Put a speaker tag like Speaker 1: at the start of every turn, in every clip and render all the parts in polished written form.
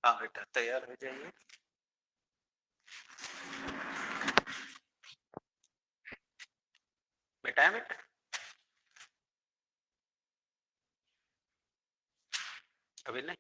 Speaker 1: हाँ बेटा तैयार हो जाइए। बेटा है बेटा अभी नहीं।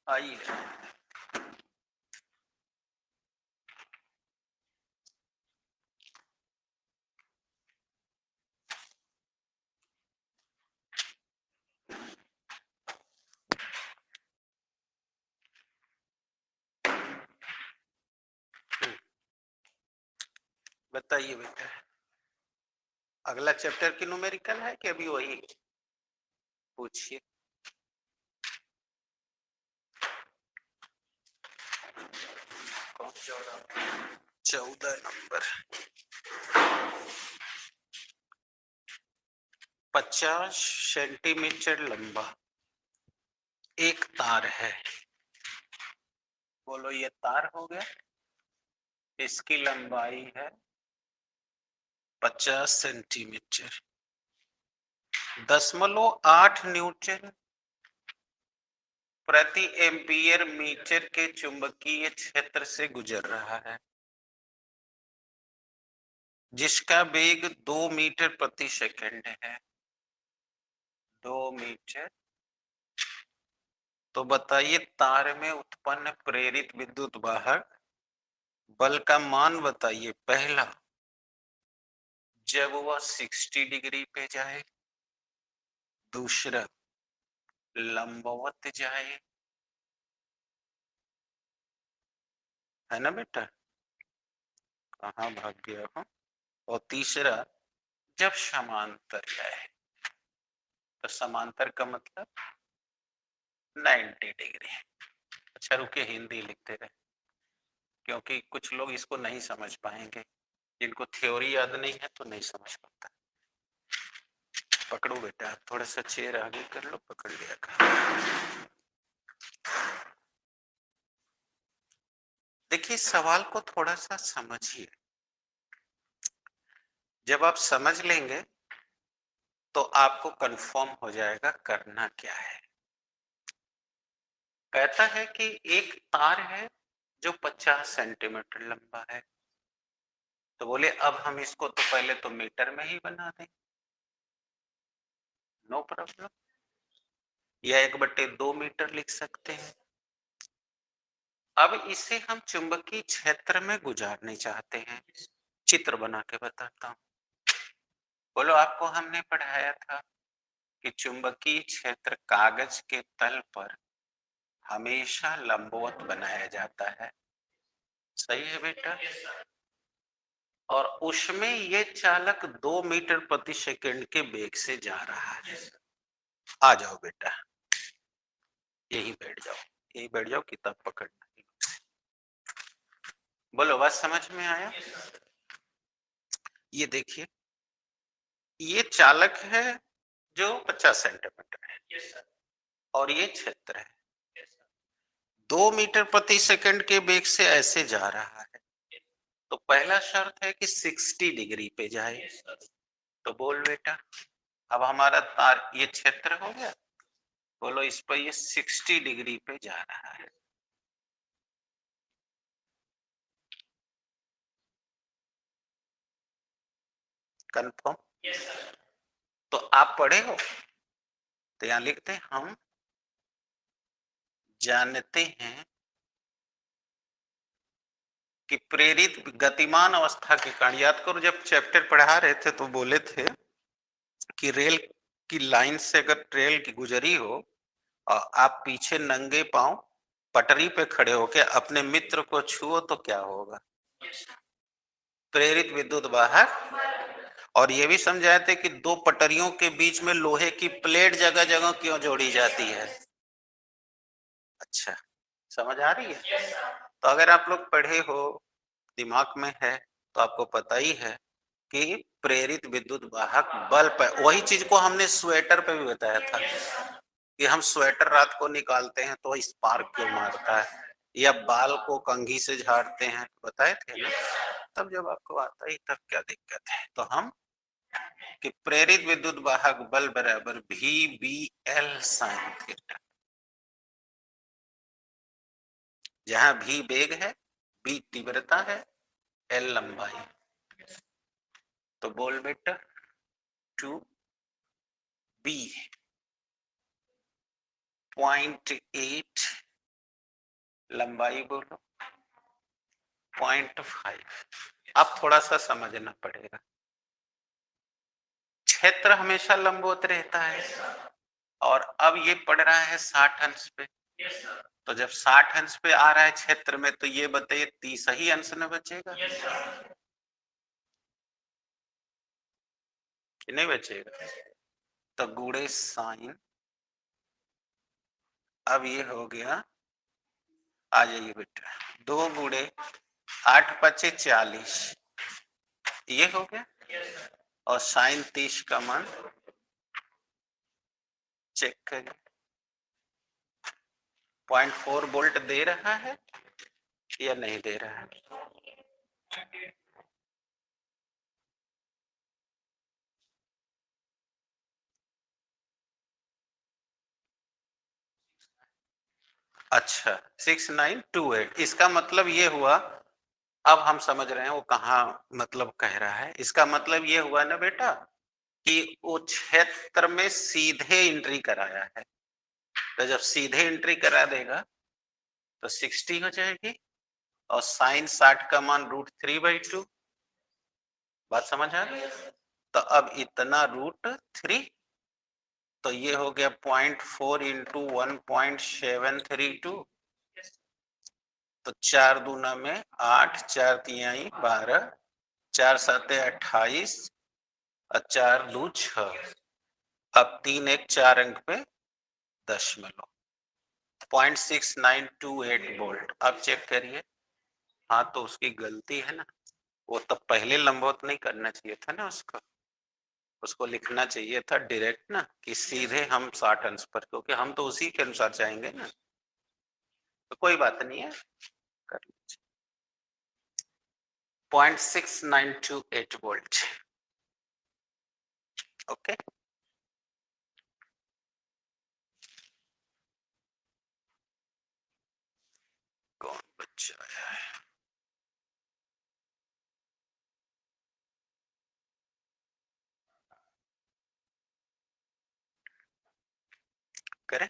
Speaker 1: आइए बताइए बेटा, अगला चैप्टर की न्यूमेरिकल है कि अभी वही? पूछिए। कौन? 14 नंबर। 50 सेंटीमीटर लंबा एक तार है। बोलो ये तार हो गया, इसकी लंबाई है 50 सेंटीमीटर। 0.8 न्यूटन प्रति एम्पियर मीटर के चुंबकीय क्षेत्र से गुजर रहा है, जिसका वेग 2 मीटर प्रति सेकंड है। 2 मीटर। तो बताइए तार में उत्पन्न प्रेरित विद्युत वाहक बल का मान बताइए। पहला, जब वह 60 डिग्री पे जाए। दूसरा, लंबवत जाए, है ना बेटा? कहाँ भाग गया हूँ? और तीसरा, जब समांतर जाए। तो समांतर का मतलब 90 डिग्री। अच्छा रुके, हिंदी लिखते रहे क्योंकि कुछ लोग इसको नहीं समझ पाएंगे, जिनको थ्योरी याद नहीं है तो नहीं समझ पाता। पकड़ो बेटा, थोड़ा सा चेयर आगे कर लो, पकड़ लिया कर। देखिए सवाल को थोड़ा सा समझिए, जब आप समझ लेंगे तो आपको कंफर्म हो जाएगा करना क्या है। कहता है कि एक तार है जो 50 सेंटीमीटर लंबा है। तो बोले अब हम इसको तो पहले तो मीटर में ही बना दें। नो प्रॉब्लम, या 1/2 मीटर लिख सकते हैं। अब इसे हम चुंबकीय क्षेत्र में गुजारने चाहते हैं। चित्र बना के बताता हूं। बोलो आपको हमने पढ़ाया था कि चुंबकीय क्षेत्र कागज के तल पर हमेशा लंबवत बनाया जाता है। सही है बेटा? और उसमें ये चालक 2 मीटर प्रति सेकंड के वेग से जा रहा है। आ जाओ बेटा, यही बैठ जाओ, यही बैठ जाओ, किताब पकड़ना। बोलो बात समझ में आया? ये देखिए, ये चालक है जो 50 सेंटीमीटर है और ये क्षेत्र है 2 मीटर प्रति सेकंड के वेग से ऐसे जा रहा है। तो पहला शर्त है कि 60 डिग्री पे जाए। तो बोल बेटा, अब हमारा तार ये क्षेत्र हो गया। बोलो इस पर ये 60 डिग्री पे जा रहा है। कंफर्म? तो आप पढ़े हो तो यहां लिखते हैं, हम जानते हैं कि प्रेरित गतिमान अवस्था के कारण, याद करो जब चैप्टर पढ़ा रहे थे तो बोले थे कि रेल की लाइन से अगर ट्रेन की गुजरी हो और आप पीछे नंगे पांव पटरी पे खड़े होके अपने मित्र को छुओ तो क्या होगा? प्रेरित विद्युत वाहक। और ये भी समझाए थे कि दो पटरियों के बीच में लोहे की प्लेट जगह जगह क्यों जोड़ी जाती है। अच्छा, समझ आ रही है? तो अगर आप लोग पढ़े हो, दिमाग में है, तो आपको पता ही है कि प्रेरित विद्युत वाहक बल्ब है। वही चीज को हमने स्वेटर पे भी बताया था कि हम स्वेटर रात को निकालते हैं तो स्पार्क क्यों मारता है, या बाल को कंघी से झाड़ते हैं, बताए थे ना। तब जब आपको आता ही तब क्या दिक्कत है। तो हम कि प्रेरित विद्युत वाहक बल बराबर V B L sine theta, जहां भी वेग है, बी तीव्रता है, एल लंबाई। तो बोल बेटा, टू बी 0.8, लंबाई बोलो 0.5। अब थोड़ा सा समझना पड़ेगा, क्षेत्र हमेशा लंबवत रहता है, और अब ये पड़ रहा है 60 अंश पे। तो जब 60 अंश पे आ रहा है क्षेत्र में, तो ये बताइए 30 ही अंश में बचेगा कि नहीं बचेगा? तो गुणे साइन, अब ये हो गया, आ जाइए बेटा, 2 गुणे 8 पचे 40, ये हो गया। और साइन 30 का मान चेक करिए, 0.4 वोल्ट दे रहा है या नहीं दे रहा है? अच्छा, 6928। इसका मतलब ये हुआ, अब हम समझ रहे हैं वो कहाँ मतलब कह रहा है। इसका मतलब ये हुआ ना बेटा कि वो क्षेत्र में सीधे एंट्री कराया है, तो जब सीधे एंट्री करा देगा तो 60 हो जाएगी, और साइन 60 का मान √3/2। बात समझ आ रही है? तो अब इतना √3, तो ये हो गया 0.4 इंटू 1.732। तो 4 दूना में 8, 4 तिहाई 12, 4 सते 28, और 4 दू 6। अब 3 1 4 अंक पे दशमलव, 0.6928 वोल्ट। अब चेक करिए। हाँ, तो उसकी गलती है ना, वो तो पहले लंबवत नहीं करना चाहिए था ना, उसको लिखना चाहिए था डायरेक्ट ना, कि सीधे हम 60 अंश पर, क्योंकि हम तो उसी के अनुसार जाएंगे ना। तो कोई बात नहीं है, कर लीजिए। 0.6928 वोल्ट। ओके, कौन बच्चा आया है? करें?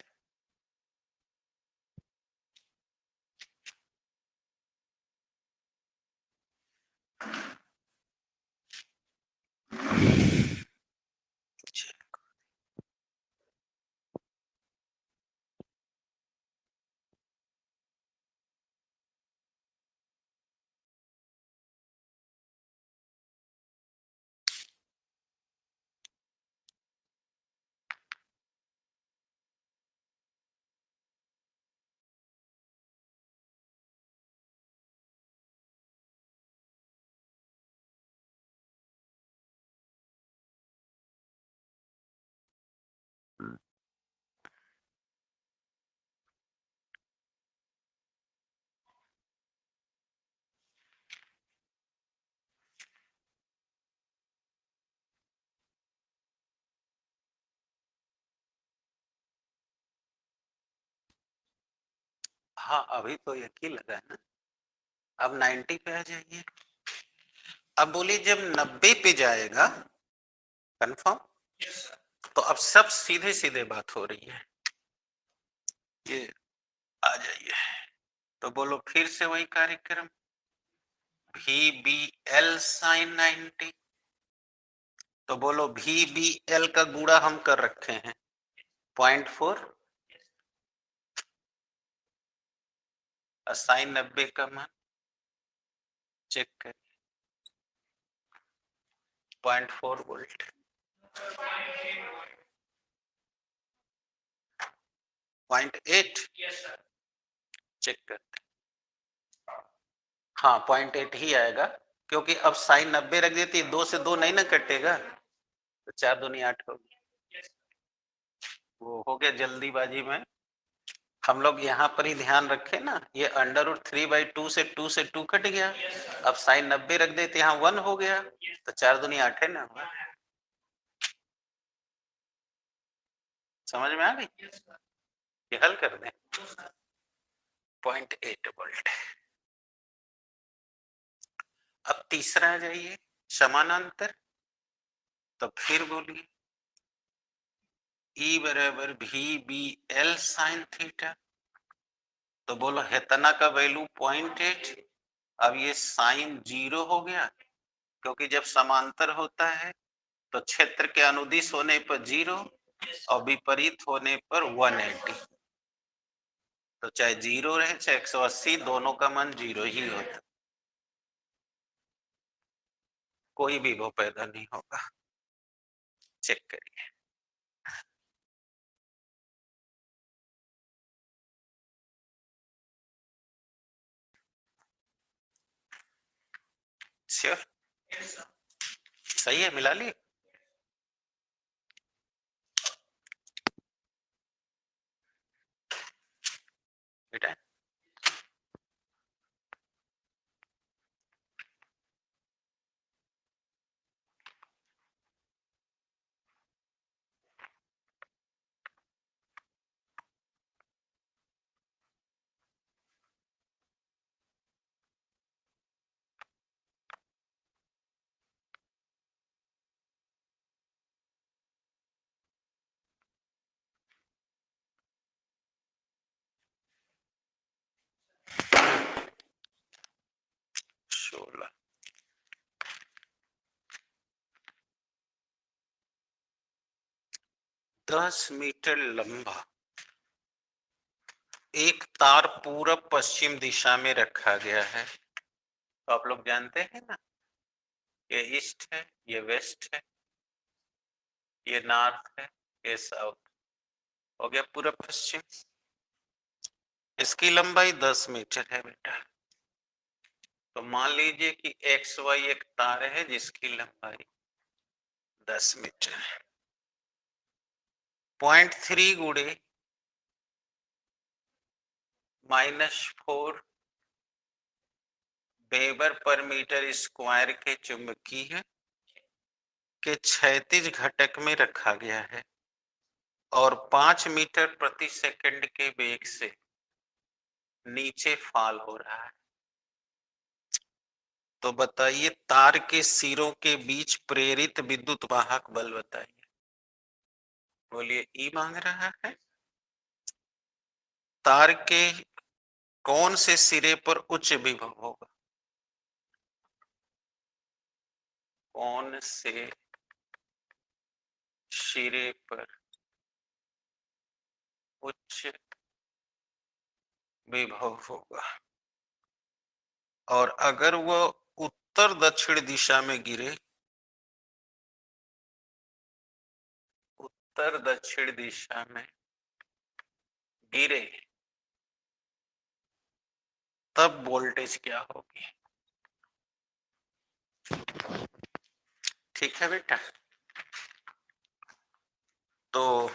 Speaker 1: हाँ, अभी तो एक ही लगा है ना। अब 90 पे आ जाइए। अब बोलिए, जब 90 पे जाएगा कंफर्म, तो अब सब सीधे सीधे बात हो रही है। ये आ जाइए, तो बोलो फिर से वही कार्यक्रम, वी बी एल साइन 90। तो बोलो वी बी एल का गुणा हम कर रखे हैं 0.4, साइन 90 का मान चेक करिए, 0.4 वोल्ट। 0.8 चेक करते, हाँ 0.8 ही आएगा, क्योंकि अब साइन 90 रख देती, 2 से 2 नहीं ना कटेगा, तो 4 दूनी 8 होगी। वो हो गया जल्दीबाजी में, हम लोग यहाँ पर ही ध्यान रखें ना, ये √3/2 से 2 कट गया, अब साइन 90 रख देते, यहाँ 1 हो गया, तो 4 दूनी 8 है ना। समझ में आ गई, ये हल कर दें। 0.8 वोल्ट। अब तीसरा आ जाइए, समानांतर, तो फिर बोलिए E बराबर VBL साइन थीटा, तो बोलो हेतना का वैल्यू 0.8, अब ये साइन 0 हो गया, क्योंकि जब समांतर होता है तो क्षेत्र के अनुदिश होने पर 0 और विपरीत होने पर 180, तो चाहे 0 रहे चाहे 180, दोनों का मान 0 ही होता, कोई भी वो पैदा नहीं होगा। चेक करिए, श्योर सही है, मिला ली बेटा। सोलह 10 मीटर लंबा एक तार पूरब पश्चिम दिशा में रखा गया है, तो आप लोग जानते हैं ना, ये ईस्ट है, ये वेस्ट है, ये नॉर्थ है, ये साउथ, हो गया पूरब पश्चिम। इसकी लंबाई 10 मीटर है बेटा, तो मान लीजिए कि XY एक तार है जिसकी लंबाई 10 मीटर है। 0.3 गुणे -4 वेबर पर मीटर स्क्वायर के चुंबकीय के क्षैतिज घटक में रखा गया है और 5 मीटर प्रति सेकंड के वेग से नीचे फॉल हो रहा है, तो बताइए तार के सिरों के बीच प्रेरित विद्युत वाहक बल बताइए। बोलिए ई मांग रहा है, तार के कौन से सिरे पर उच्च विभव होगा, कौन से सिरे पर उच्च विभव होगा, और अगर वह उत्तर दक्षिण दिशा में गिरे, उत्तर दक्षिण दिशा में गिरे, तब वोल्टेज क्या होगी। ठीक है बेटा, तो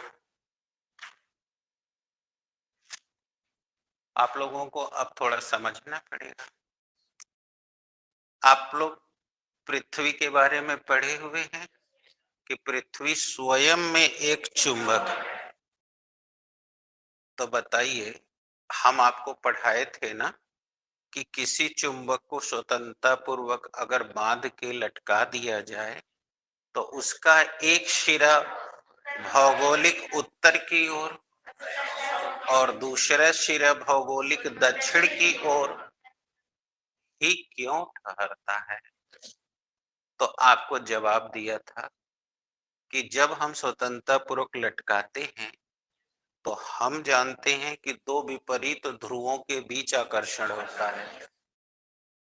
Speaker 1: आप लोगों को अब थोड़ा समझना पड़ेगा। आप लोग पृथ्वी के बारे में पढ़े हुए हैं कि पृथ्वी स्वयं में एक चुंबक है, तो बताइए, हम आपको पढ़ाए थे ना कि किसी चुंबक को स्वतंत्रता पूर्वक अगर बांध के लटका दिया जाए तो उसका एक सिरा भौगोलिक उत्तर की ओर और दूसरा सिरा भौगोलिक दक्षिण की ओर ही क्यों ठहरता है। तो आपको जवाब दिया था कि जब हम स्वतंत्रता पूर्वक लटकाते हैं तो हम जानते हैं कि दो विपरीत ध्रुवों के बीच आकर्षण होता है।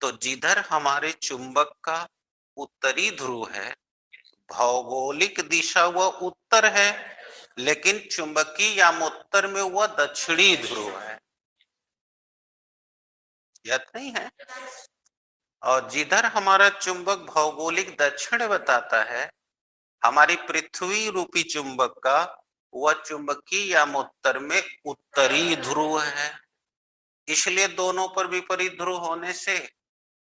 Speaker 1: तो जिधर हमारे चुंबक का उत्तरी ध्रुव है, भौगोलिक दिशा वह उत्तर है, लेकिन चुंबकीय यामोत्तर में वह दक्षिणी ध्रुव है। याद नहीं है? और जिधर हमारा चुंबक भौगोलिक दक्षिण बताता है, हमारी पृथ्वी रूपी चुंबक का वह चुंबकीय यामोत्तर में उत्तरी ध्रुव है। इसलिए दोनों पर विपरीत ध्रुव होने से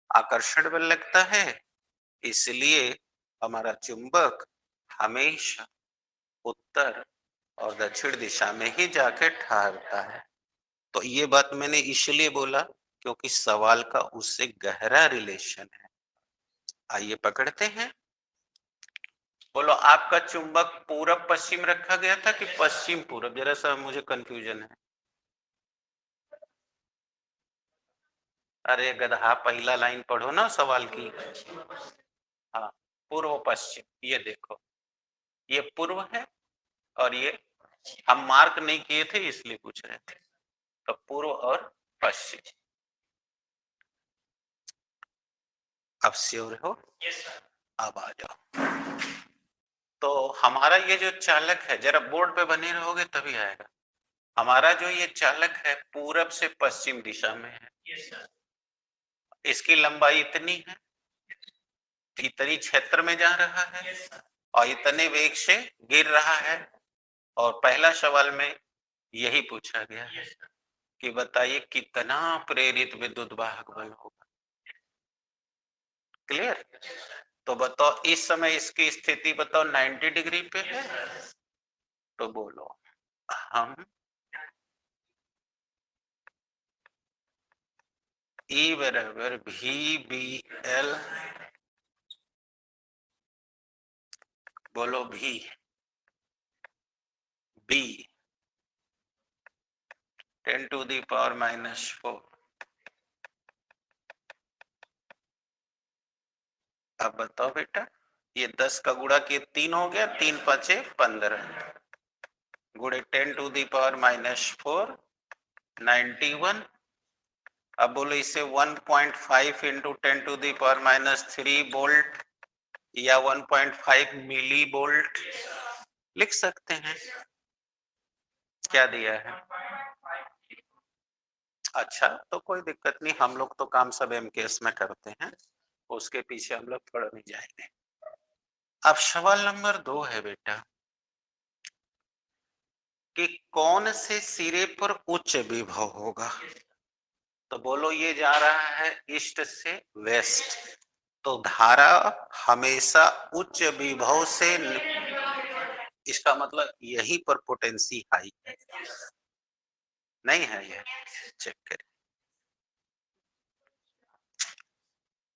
Speaker 1: आकर्षण बल लगता है। इसलिए हमारा चुंबक हमेशा उत्तर और दक्षिण दिशा में ही जाके ठहरता है। तो ये बात मैंने इसलिए बोला क्योंकि सवाल का उससे गहरा रिलेशन है। आइए पकड़ते हैं। बोलो, आपका चुंबक पूरब पश्चिम रखा गया था कि पश्चिम पूरब? जरा सा मुझे कंफ्यूजन है। अरे गधा, पहला लाइन पढ़ो ना सवाल की। हाँ, पूर्व पश्चिम। ये देखो, ये पूर्व है और ये हम मार्क नहीं किए थे इसलिए पूछ रहे थे। तो पूर्व और पश्चिम। अब श्योर हो? अब आ जाओ। तो हमारा ये जो चालक है, जरा बोर्ड पे बने रहोगे तभी आएगा। हमारा जो ये चालक है पूरब से पश्चिम दिशा में है। इसकी लंबाई इतनी है, इतनी क्षेत्र में जा रहा है और इतने वेग से गिर रहा है। और पहला सवाल में यही पूछा गया है कि बताइए कितना प्रेरित विद्युत वाहक बल होगा। क्लियर? तो बताओ, इस समय इसकी स्थिति बताओ 90 डिग्री पे है। तो बोलो, हम E बराबर VBL, बोलो भी B 10⁻⁻⁴। अब बताओ बेटा, ये 10 का गुणा किए 3 हो गया, 3 5 15 गुणे 10⁻⁻⁴ 91। अब बोलो इसे 1.5 इंटू 10⁻³ वोल्ट या 1.5 मिली वोल्ट लिख सकते हैं। क्या दिया है? अच्छा, तो कोई दिक्कत नहीं, हम लोग तो काम सब एमकेएस में करते हैं, उसके पीछे हम लोग थोड़ा नहीं जाएंगे। अब सवाल नंबर 2 है बेटा कि कौन से सिरे पर उच्च विभव होगा। तो बोलो, ये जा रहा है ईस्ट से वेस्ट, तो धारा हमेशा उच्च विभव से, इसका मतलब यही पर पोटेंसी हाई है। नहीं है? ये चेक करें।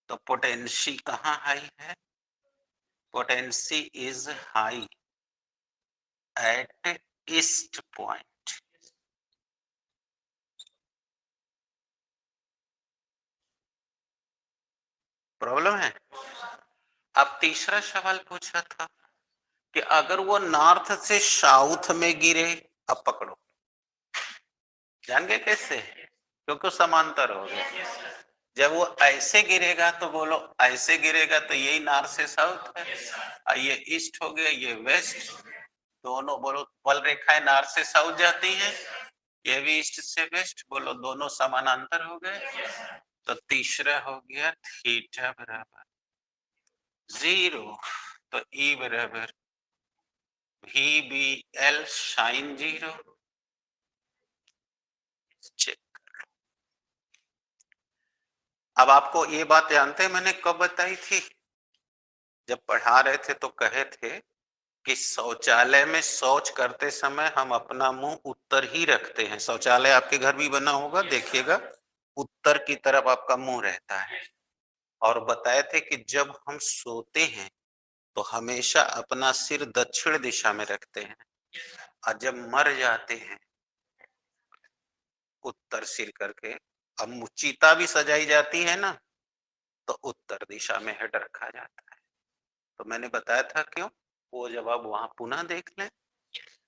Speaker 1: तो पोटेंसी कहाँ हाई है? Potency is high at east point. Problem है? अब तीसरा सवाल पूछा था कि अगर वो नॉर्थ से साउथ में गिरे। अब पकड़ो, जान गए कैसे? क्योंकि समांतर हो गए। जब वो ऐसे गिरेगा तो बोलो, ऐसे गिरेगा तो यही नॉर्थ से साउथ है, ये ईस्ट हो गया, ये वेस्ट। दोनों बोलो, बल रेखाएं नॉर्थ से साउथ जाती हैं, ये भी ईस्ट से वेस्ट। बोलो, दोनों समानांतर हो गए। तो तीसरा हो गया थीटा बराबर 0। तो ई बराबर VBL साइन 0। चेक। अब आपको ये बात जानते हैं मैंने कब बताई थी? जब पढ़ा रहे थे तो कहे थे कि शौचालय में शौच करते समय हम अपना मुंह उत्तर ही रखते हैं। शौचालय आपके घर भी बना होगा, देखिएगा उत्तर की तरफ आपका मुंह रहता है। और बताए थे कि जब हम सोते हैं तो हमेशा अपना सिर दक्षिण दिशा में रखते हैं, और जब मर जाते हैं उत्तर सिर करके। अब चिता भी सजाई जाती है ना, तो उत्तर दिशा में हेड रखा जाता है। तो मैंने बताया था क्यों, वो जब आप वहां पुनः देख लें।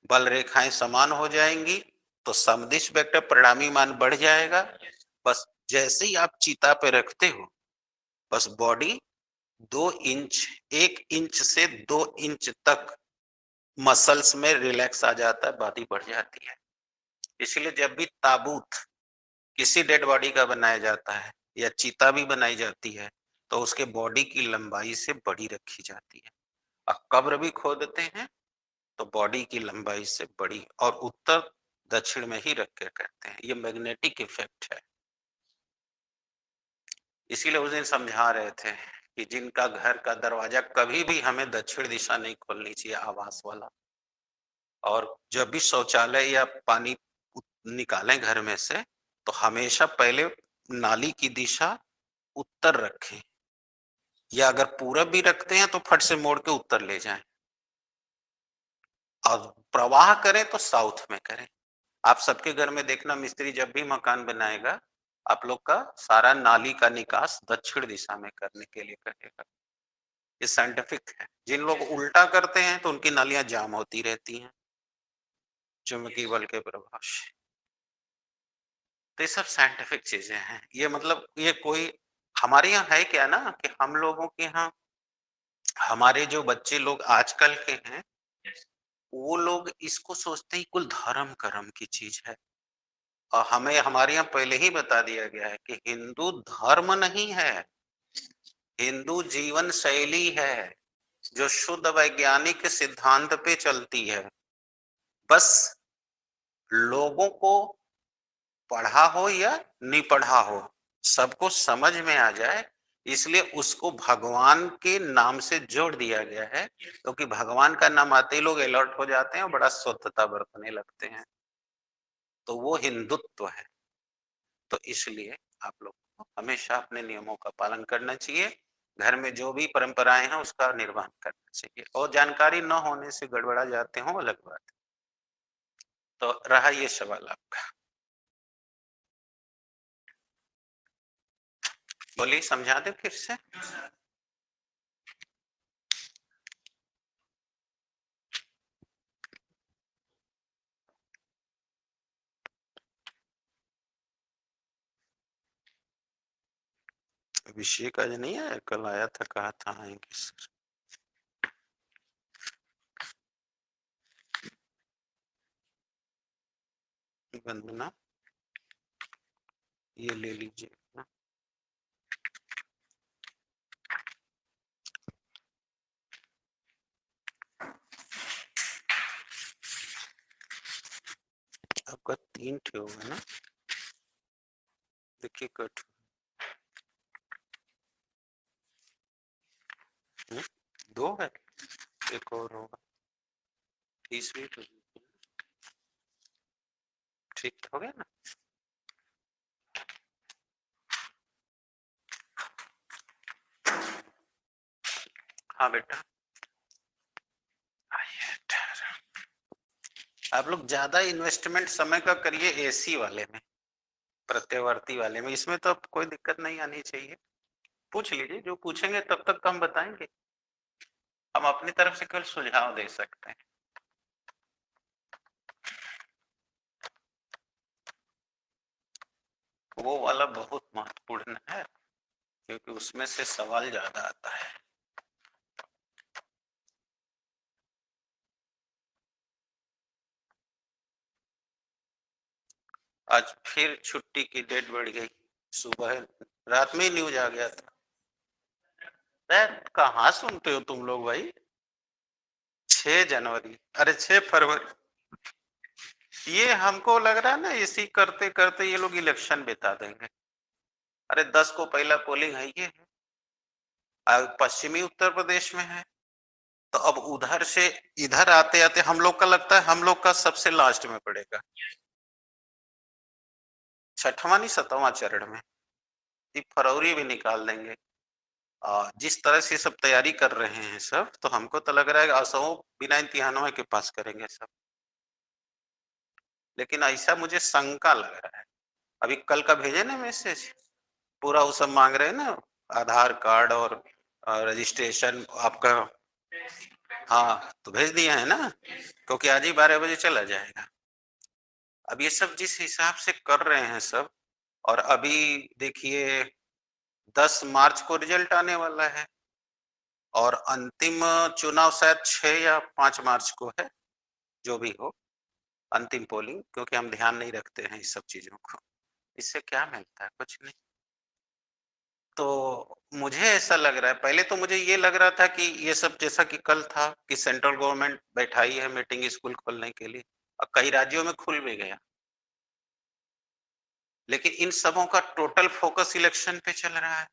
Speaker 1: बल रेखाएं समान हो जाएंगी तो समदिश वेक्टर परिणामी मान बढ़ जाएगा। बस जैसे ही आप चिता पे रखते हो, बस बॉडी 2 इंच, 1 इंच से 2 इंच तक मसल्स में रिलैक्स आ जाता है, बॉडी बढ़ जाती है। इसलिए जब भी ताबूत किसी डेड बॉडी का बनाया जाता है या चिता भी बनाई जाती है तो उसके बॉडी की लंबाई से बड़ी रखी जाती है, और कब्र भी खोदते हैं तो बॉडी की लंबाई से बड़ी और उत्तर दक्षिण में ही रख के करते हैं। ये मैग्नेटिक इफेक्ट है। इसीलिए उस दिन समझा रहे थे कि जिनका घर का दरवाजा कभी भी हमें दक्षिण दिशा नहीं खोलनी चाहिए, आवास वाला, और जब भी शौचालय या पानी निकालें घर में से तो हमेशा पहले नाली की दिशा उत्तर रखें, या अगर पूरब भी रखते हैं तो फट से मोड़ के उत्तर ले जाएं, और प्रवाह करें तो साउथ में करें। आप सबके घर में देखना, मिस्त्री जब भी मकान बनाएगा आप लोग का सारा नाली का निकास दक्षिण दिशा में करने के लिए कहेगा। ये साइंटिफिक है। जिन लोग उल्टा करते हैं तो उनकी नालियां जाम होती रहती हैं चुंबकीय बल के प्रभाव से। तो ये सब साइंटिफिक चीजें हैं। ये मतलब ये कोई हमारे यहाँ है क्या ना कि हम लोगों के यहाँ हमारे जो बच्चे लोग आजकल के हैं वो लोग इसको सोचते ही कुल धर्म कर्म की चीज है, और हमें हमारे यहाँ पहले ही बता दिया गया है कि हिंदू धर्म नहीं है, हिंदू जीवन शैली है जो शुद्ध वैज्ञानिक सिद्धांत पे चलती है। बस लोगों को पढ़ा हो या नहीं पढ़ा हो सबको समझ में आ जाए, इसलिए उसको भगवान के नाम से जोड़ दिया गया है, क्योंकि भगवान का नाम आते ही लोग अलर्ट हो जाते हैं और बड़ा स्वच्छता बरतने लगते हैं। तो वो हिंदुत्व है। तो इसलिए आप लोग को हमेशा अपने नियमों का पालन करना चाहिए, घर में जो भी परंपराएं हैं उसका निर्वहन करना चाहिए, और जानकारी न होने से गड़बड़ा जाते हो अलग बात है। तो रहा ये सवाल आपका, बोलिए, समझा दे फिर से। अभिषेक आज नहीं आया, कल आया था, कहा था आएंगे सर। वंदना ये ले लीजिए ना। आपका 3 ठे होगा ना, देखिए कट 2 है, एक और होगा 30वीं तो ठीक हो गया ना। हाँ बेटा आइए, आप लोग ज्यादा इन्वेस्टमेंट समय का करिए एसी वाले में, प्रत्यावर्ती वाले में, इसमें तो कोई दिक्कत नहीं आनी चाहिए। पूछ लीजिए, जो पूछेंगे तब तक तो हम बताएंगे, हम अपनी तरफ से केवल सुझाव दे सकते हैं। वो वाला बहुत महत्वपूर्ण है क्योंकि उसमें से सवाल ज्यादा आता है। आज फिर छुट्टी की डेट बढ़ गई, सुबह रात में ही न्यूज आ गया था। कहाँ सुनते हो तुम लोग भाई। 6 जनवरी, अरे 6 फरवरी, ये हमको लग रहा है ना इसी करते करते ये लोग इलेक्शन बिता देंगे। अरे 10 को पहला पोलिंग है, ये पश्चिमी उत्तर प्रदेश में है, तो अब उधर से इधर आते आते हम लोग का लगता है हम लोग का सबसे लास्ट में पड़ेगा, 6वां नहीं 7वां चरण में। फरवरी भी निकाल देंगे। जिस तरह से सब तैयारी कर रहे हैं सब, तो हमको तो लग रहा है असो बिना इम्तिहानों के पास करेंगे सब, लेकिन ऐसा मुझे शंका लग रहा है। अभी कल का भेजे ना मैसेज, पूरा वो सब मांग रहे हैं ना, आधार कार्ड और रजिस्ट्रेशन आपका। हाँ, तो भेज दिए हैं ना, क्योंकि आज ही 12 बजे चला जाएगा। अब ये सब जिस हिसाब से कर रहे हैं सब, और अभी देखिए 10 मार्च को रिजल्ट आने वाला है और अंतिम चुनाव शायद 6 या 5 मार्च को है, जो भी हो, अंतिम पोलिंग, क्योंकि हम ध्यान नहीं रखते हैं इस सब चीज़ों को। इससे क्या मिलता है? कुछ नहीं। तो मुझे ऐसा लग रहा है, पहले तो मुझे ये लग रहा था कि ये सब जैसा कि कल था कि सेंट्रल गवर्नमेंट बैठाई है मीटिंग स्कूल खोलने के लिए, और कई राज्यों में खुल भी गया। लेकिन इन सबों का टोटल फोकस इलेक्शन पे चल रहा है।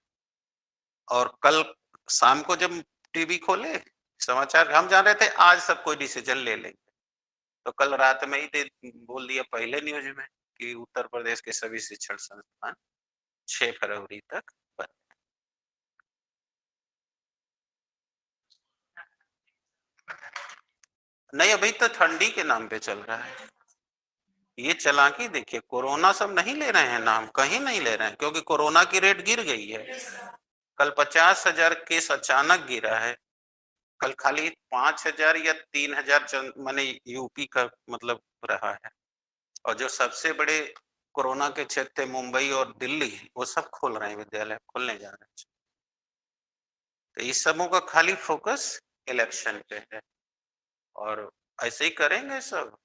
Speaker 1: और कल शाम को जब टीवी खोले, समाचार, हम जान रहे थे आज सब कोई डिसीजन ले लेंगे। तो कल रात में ही दे बोल दिया पहले न्यूज़ में कि उत्तर प्रदेश के सभी शिक्षण संस्थान 6 फरवरी तक बंद। नहीं, अभी तो ठंडी के नाम पे चल रहा है। ये चालाकी देखिए, कोरोना सब नहीं ले रहे हैं नाम, कहीं नहीं ले रहे हैं, क्योंकि कोरोना की रेट गिर गई है। कल 50,000 केस अचानक गिरा है। कल खाली 5,000 या 3,000 माने यूपी का मतलब रहा है। और जो सबसे बड़े कोरोना के क्षेत्र थे मुंबई और दिल्ली, वो सब खोल रहे हैं, विद्यालय खुलने जा रहे हैं। तो इस सबों का खाली फोकस इलेक्शन पे है, और ऐसे ही करेंगे सब।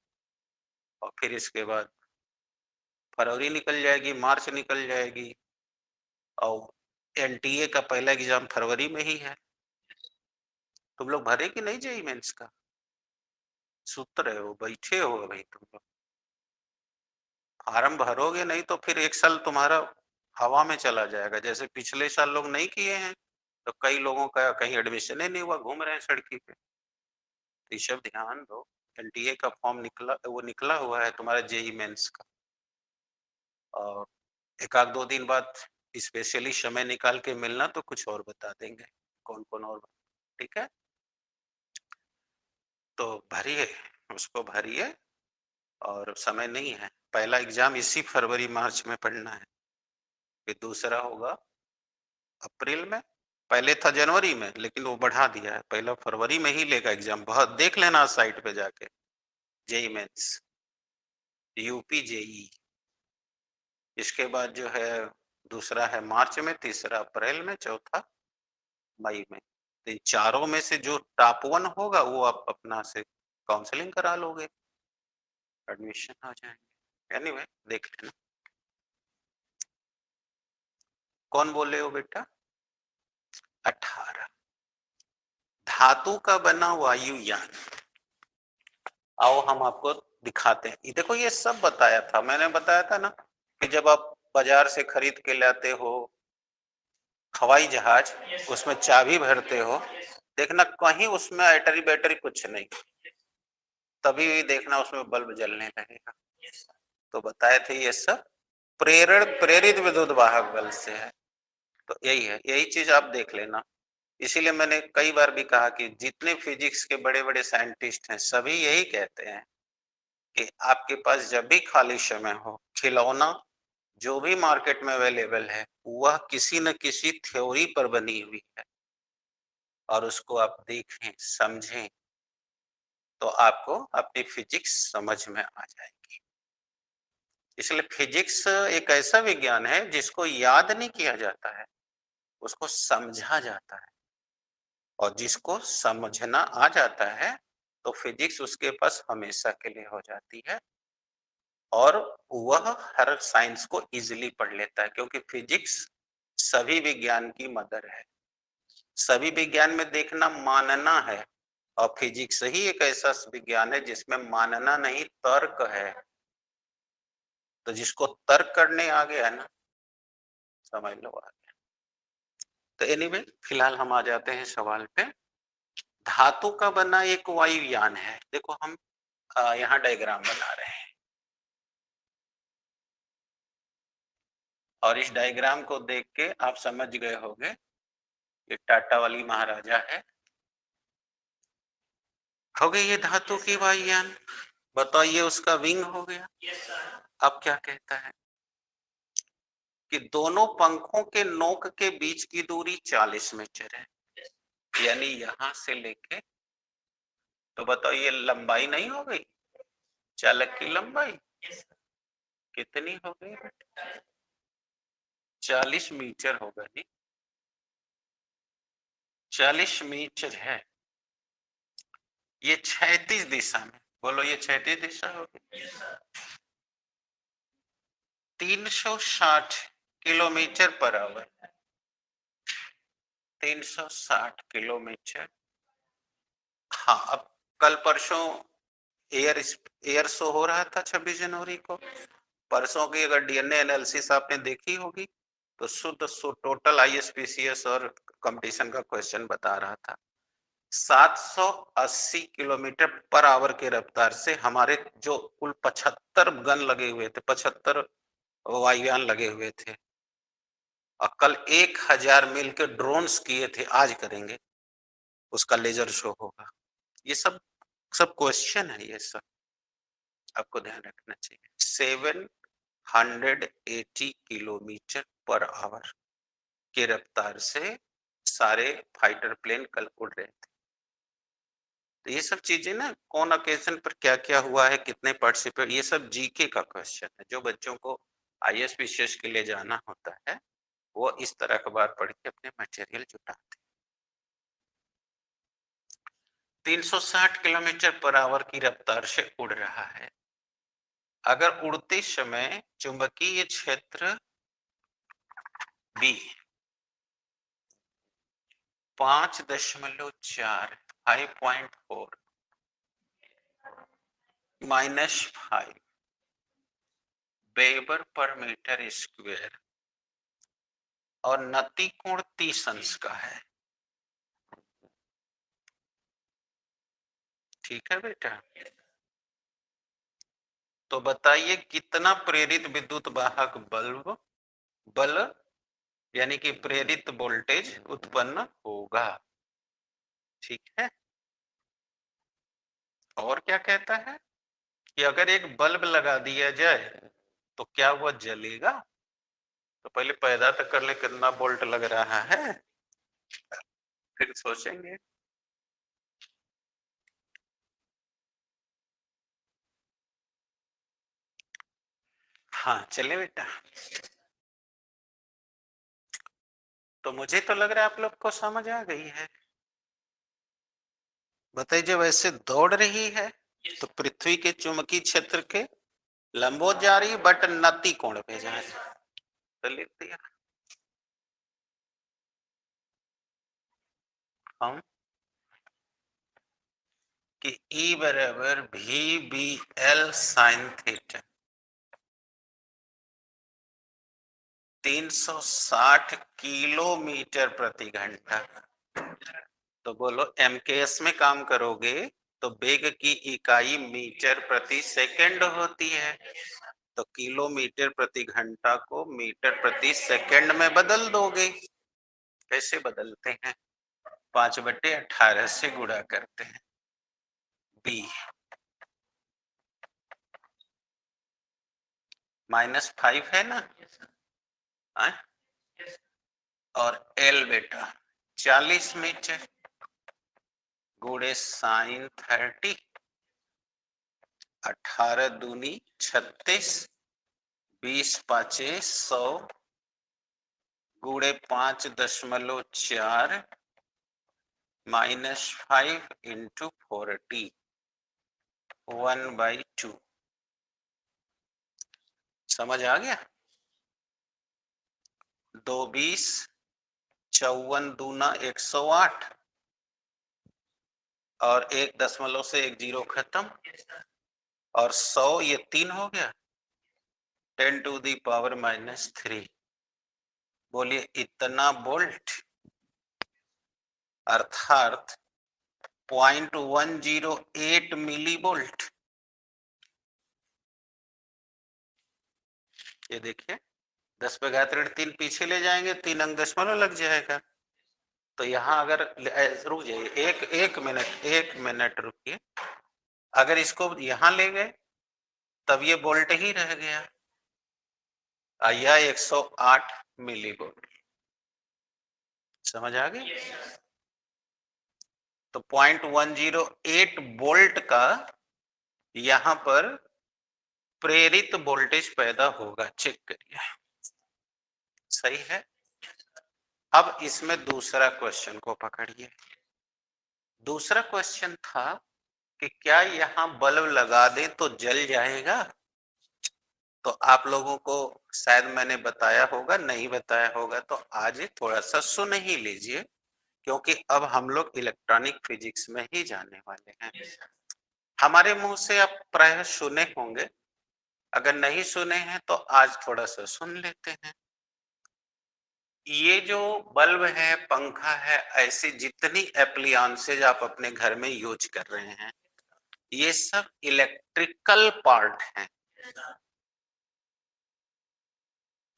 Speaker 1: और फिर इसके बाद फरवरी निकल जाएगी, मार्च निकल जाएगी, और एनटीए का पहला एग्जाम फरवरी में ही है। तुम लोग भरे कि नहीं जेई मेंस का? सुत रहे हो, बैठे हो अभी तुम लोग? फार्म भरोगे नहीं तो फिर एक साल तुम्हारा हवा में चला जाएगा, जैसे पिछले साल लोग नहीं किए हैं, तो कई लोगों का कहीं एडमिशन ही नहीं हुआ, घूम रहे हैं सड़की पे। तो ये सब ध्यान दो। एनटीए का फॉर्म निकला, वो निकला हुआ है तुम्हारा जेई मेंस का, और एक आध 2 दिन बाद स्पेशली समय निकाल के मिलना, तो कुछ और बता देंगे कौन कौन और। ठीक है, तो भरिए, उसको भरिए। और समय नहीं है, पहला एग्जाम इसी फरवरी मार्च में पढ़ना है, फिर दूसरा होगा अप्रैल में। पहले था जनवरी में, लेकिन वो बढ़ा दिया है, पहला फरवरी में ही लेगा एग्जाम। बहुत देख लेना साइट पे जाके, जेई मेंस, यूपी जेई। इसके बाद जो है दूसरा है मार्च में, तीसरा अप्रैल में, चौथा मई में। तो इन चारों में से जो टॉप वन होगा वो आप अपना से काउंसलिंग करा लोगे, एडमिशन हो जाएंगे। एनीवे देख लेना। कौन बोले हो बेटा? 18 धातु का बना वायुयान। आओ हम आपको दिखाते हैं। ये देखो, ये सब बताया था, मैंने बताया था ना कि जब आप बाजार से खरीद के लाते हो हवाई जहाज, उसमें चाबी भरते हो, देखना कहीं उसमें बैटरी बैटरी कुछ नहीं, तभी देखना उसमें बल्ब जलने लगेगा। तो बताए थे ये सब प्रेरित विद्युत वाहक बल से है। तो यही है, यही चीज आप देख लेना। इसीलिए मैंने कई बार भी कहा कि जितने फिजिक्स के बड़े बड़े साइंटिस्ट हैं सभी यही कहते हैं कि आपके पास जब भी खाली समय हो, खिलौना जो भी मार्केट में अवेलेबल है वह किसी न किसी थ्योरी पर बनी हुई है, और उसको आप देखें समझें तो आपको अपनी फिजिक्स समझ में आ जाएगी। इसलिए फिजिक्स एक ऐसा विज्ञान है जिसको याद नहीं किया जाता है, उसको समझा जाता है। और जिसको समझना आ जाता है तो फिजिक्स उसके पास हमेशा के लिए हो जाती है, और वह हर साइंस को इजीली पढ़ लेता है, क्योंकि फिजिक्स सभी विज्ञान की मदर है। सभी विज्ञान में देखना मानना है, और फिजिक्स ही एक ऐसा विज्ञान है जिसमें मानना नहीं तर्क है। तो जिसको तर्क करने आ गया ना, समझ लो आ गया। तो एनीवे फिलहाल हम आ जाते हैं सवाल पे। धातु का बना एक वायुयान है। देखो हम यहाँ डायग्राम बना रहे हैं, और इस डायग्राम को देख के आप समझ गए होंगे ये टाटा वाली महाराजा है। हो गई ये धातु की वायुयान। बताइए उसका विंग हो गया। अब क्या कहता है कि दोनों पंखों के नोक के बीच की दूरी 40 मीटर है, यानी यहां से लेके तो बताओ ये लंबाई नहीं हो गई, चालक की लंबाई कितनी हो गई? 40 मीटर हो गई। 40 मीटर है। ये क्षैतिज दिशा में, बोलो ये क्षैतिज दिशा होगी। 360 किलोमीटर पर आवर। 360 किलोमीटर। हाँ, अब कल परसों एयर शो हो रहा था 26 जनवरी को। परसों की अगर डीएनए एनालिसिस आपने देखी होगी तो शुद्ध टोटल आईएसपीसीएस और कंपटीशन का क्वेश्चन बता रहा था 780 किलोमीटर पर आवर की रफ्तार से हमारे जो कुल 75 गन लगे हुए थे, 75 वायुयान लगे हुए थे, और कल 1000 मील के ड्रोन्स किए थे, आज करेंगे उसका लेजर शो होगा। ये सब क्वेश्चन है, ये सब आपको ध्यान रखना चाहिए। 780 किलोमीटर पर आवर की रफ्तार से सारे फाइटर प्लेन कल उड़ रहे थे। तो ये सब चीजें ना, कौन ओकेजन पर क्या क्या हुआ है, कितने पार्टिसिपेट, ये सब जीके का क्वेश्चन है। जो बच्चों को आईएएस पीसीएस के लिए जाना होता है वो इस तरह अखबार पढ़ के अपने मटेरियल जुटाते हैं। 360 किलोमीटर पर आवर की रफ्तार से उड़ रहा है। अगर उड़ते समय चुंबकीय क्षेत्र B 5.4 5.4 -5 weber per metre square और नति कोण 30 अंश का है। ठीक है बेटा, तो बताइए कितना प्रेरित विद्युत वाहक बल यानी कि प्रेरित वोल्टेज उत्पन्न होगा। ठीक है, और क्या कहता है कि अगर एक बल्ब लगा दिया जाए तो क्या वह जलेगा? तो पहले पैदा तो कर ले कितना वोल्ट लग रहा है, फिर सोचेंगे। हाँ चले बेटा, तो मुझे तो लग रहा है आप लोग को समझ आ गई है। बताइए, जब ऐसे दौड़ रही है तो पृथ्वी के चुंबकीय क्षेत्र के लंबवत जा रही है बट नति कोण पे जा रही है, तो लिख दिया हम कि E बराबर VBL साइन थीटा 360 किलोमीटर प्रति घंटा। तो बोलो एमकेएस में काम करोगे तो वेग की इकाई मीटर प्रति सेकंड होती है, तो किलोमीटर प्रति घंटा को मीटर प्रति सेकंड में बदल दोगे। कैसे बदलते हैं? 5/18 से गुणा करते हैं। बी -5 है ना, आ? और एल बेटा 40 मीटर गुणे साइन 30, 18 दूनी 36, 20 पाँचे 100 गुणे 5.4 -5 इंटू 40 1/2। समझ आ गया? 2 20 54 दूना 108 और 1 दशमलव से 1 जीरो खत्म, और 100 ये 3 हो गया, 10⁻³ बोलिए इतना वोल्ट, अर्थात 0.108 मिली वोल्ट। ये देखिए 10⁻³ पीछे ले जाएंगे 3 अंक दशमलव लग जाएगा। तो यहाँ अगर रुक जाइए, एक मिनट रुकिए, अगर इसको यहाँ ले गए तब ये वोल्ट ही रह गया, यह 108 मिली वोल्ट। समझ आ गई? तो 0.108 वोल्ट का यहां पर प्रेरित वोल्टेज पैदा होगा। चेक करिए, सही है। अब इसमें दूसरा क्वेश्चन को पकड़िए। दूसरा क्वेश्चन था कि क्या यहां बल्ब लगा दे तो जल जाएगा? तो आप लोगों को शायद मैंने बताया होगा, नहीं बताया होगा तो आज थोड़ा सा सुन ही लीजिए, क्योंकि अब हम लोग इलेक्ट्रॉनिक फिजिक्स में ही जाने वाले हैं। हमारे मुंह से आप प्रायः सुने होंगे, अगर नहीं सुने हैं तो आज थोड़ा सा सुन लेते हैं। ये जो बल्ब है, पंखा है, ऐसी जितनी एप्लियंसेज आप अपने घर में यूज कर रहे हैं, ये सब इलेक्ट्रिकल पार्ट हैं।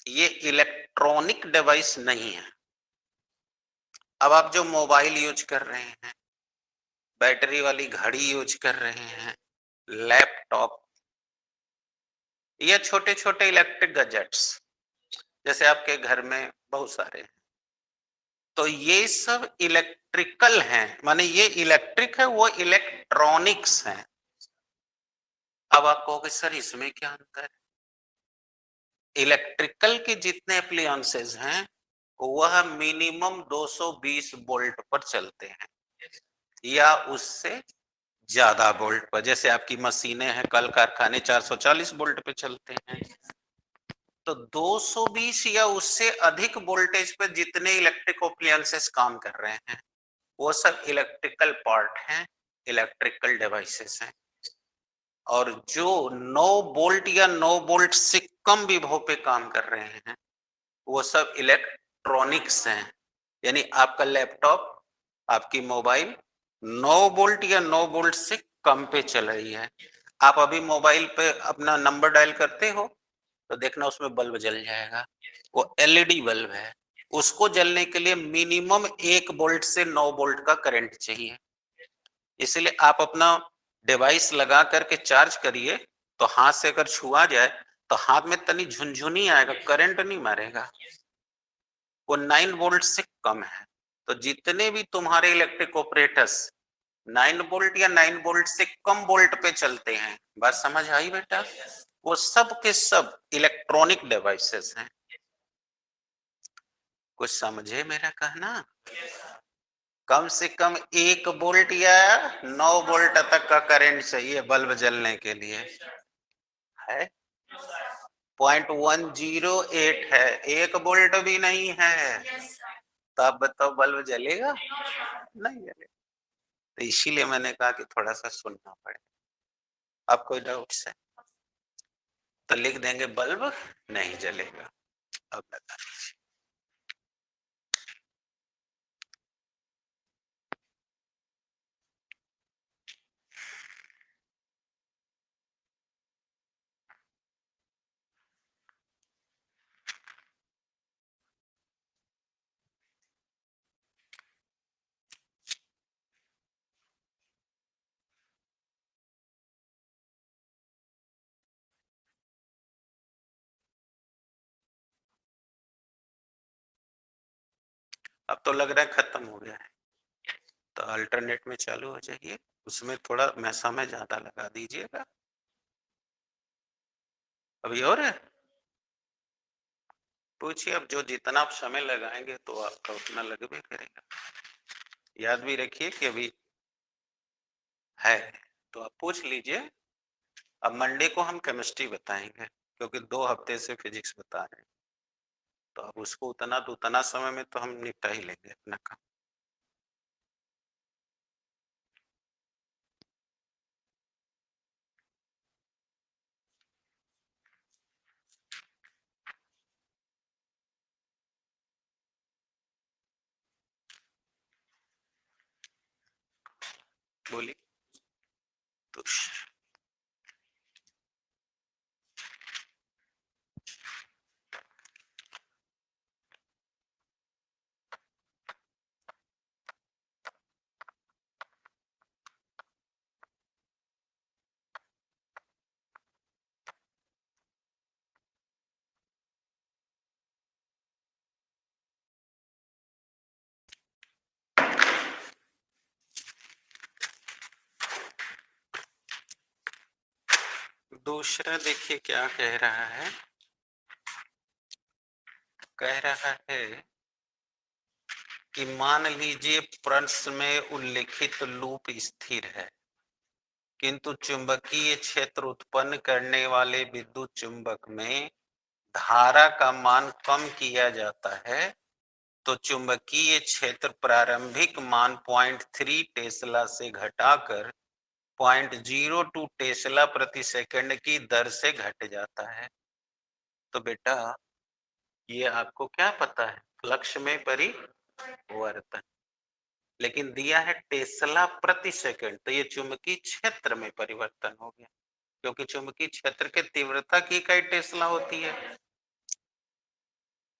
Speaker 1: ये इलेक्ट्रॉनिक डिवाइस नहीं है। अब आप जो मोबाइल यूज कर रहे हैं, बैटरी वाली घड़ी यूज कर रहे हैं, लैपटॉप या छोटे छोटे इलेक्ट्रिक गैजेट्स, जैसे आपके घर में बहुत सारे हैं, तो ये सब इलेक्ट्रिकल हैं, माने ये इलेक्ट्रिक है, वो इलेक्ट्रॉनिक्स हैं। अब आप कहोगे सर इसमें क्या अंतर है? इलेक्ट्रिकल के जितने एप्लियंसेस हैं वह मिनिमम 220 वोल्ट पर चलते हैं या उससे ज्यादा वोल्ट पर। जैसे आपकी मशीनें हैं, कल कारखाने 440 वोल्ट पे चलते हैं। तो 220 या उससे अधिक वोल्टेज पर जितने इलेक्ट्रिक एप्लियंसेस काम कर रहे हैं वो सब इलेक्ट्रिकल पार्ट हैं, इलेक्ट्रिकल डिवाइसेस हैं। और जो 9 वोल्ट या 9 वोल्ट से कम विभव पे काम कर रहे हैं वो सब इलेक्ट्रॉनिक्स हैं। यानी आपका लैपटॉप, आपकी मोबाइल 9 वोल्ट या 9 वोल्ट से कम पे चल रही है। आप अभी मोबाइल पे अपना नंबर डायल करते हो तो देखना उसमें बल्ब जल जाएगा, वो एलईडी बल्ब है। उसको जलने के लिए मिनिमम 1 वोल्ट से 9 वोल्ट का करंट चाहिए। इसलिए आप अपना डिवाइस लगा करके चार्ज करिए, तो हाथ से अगर छुआ जाए तो हाथ में तनी झुनझुनी आएगा, करंट नहीं मारेगा, वो 9 वोल्ट से कम है। तो जितने भी तुम्हारे इलेक्ट्रिक ऑपरेटर्स 9 वोल्ट या 9 वोल्ट से कम वोल्ट पे चलते हैं, बात समझ आई बेटा? वो सब के सब इलेक्ट्रॉनिक डिवाइसेस हैं। कुछ समझे मेरा कहना? कम से कम 1 वोल्ट या 9 वोल्ट तक का करंट चाहिए बल्ब जलने के लिए। है 0.108 है, 1 वोल्ट भी नहीं है, तो आप बताओ बल्ब जलेगा? नहीं जलेगा। तो इसीलिए मैंने कहा कि थोड़ा सा सुनना पड़ेगा। अब कोई डाउट है तो लिख देंगे बल्ब नहीं जलेगा। अब लगा लीजिए। अब तो लग रहा है खत्म हो गया है, तो अल्टरनेट में चालू हो जाइए, उसमें थोड़ा समय ज्यादा लगा दीजिएगा। अभी और है? पूछिए। अब जो जितना आप समय लगाएंगे तो आपका उतना लगभग करेगा। याद भी रखिए कि अभी है तो आप पूछ लीजिए। अब मंडे को हम केमिस्ट्री बताएंगे, क्योंकि 2 हफ्ते से फिजिक्स बता रहे हैं, तो अब उसको उतना समय में तो हम निपटा ही लेंगे अपना काम। बोलिए। तो दूसरा देखिए क्या कह रहा है, कह रहा है कि मान लीजिए प्रश्न में उल्लिखित लूप स्थिर है, किंतु चुंबकीय क्षेत्र उत्पन्न करने वाले विद्युत चुंबक में धारा का मान कम किया जाता है, तो चुंबकीय क्षेत्र प्रारंभिक मान 0.3 टेस्ला से घटाकर 0.02 टेस्ला प्रति सेकंड की दर से घट जाता है। तो बेटा ये आपको क्या पता है, फ्लक्स में परिवर्तन, लेकिन दिया है टेस्ला प्रति सेकंड, तो ये चुंबकीय क्षेत्र में परिवर्तन हो गया, क्योंकि चुंबकीय क्षेत्र के तीव्रता की इकाई टेस्ला होती है।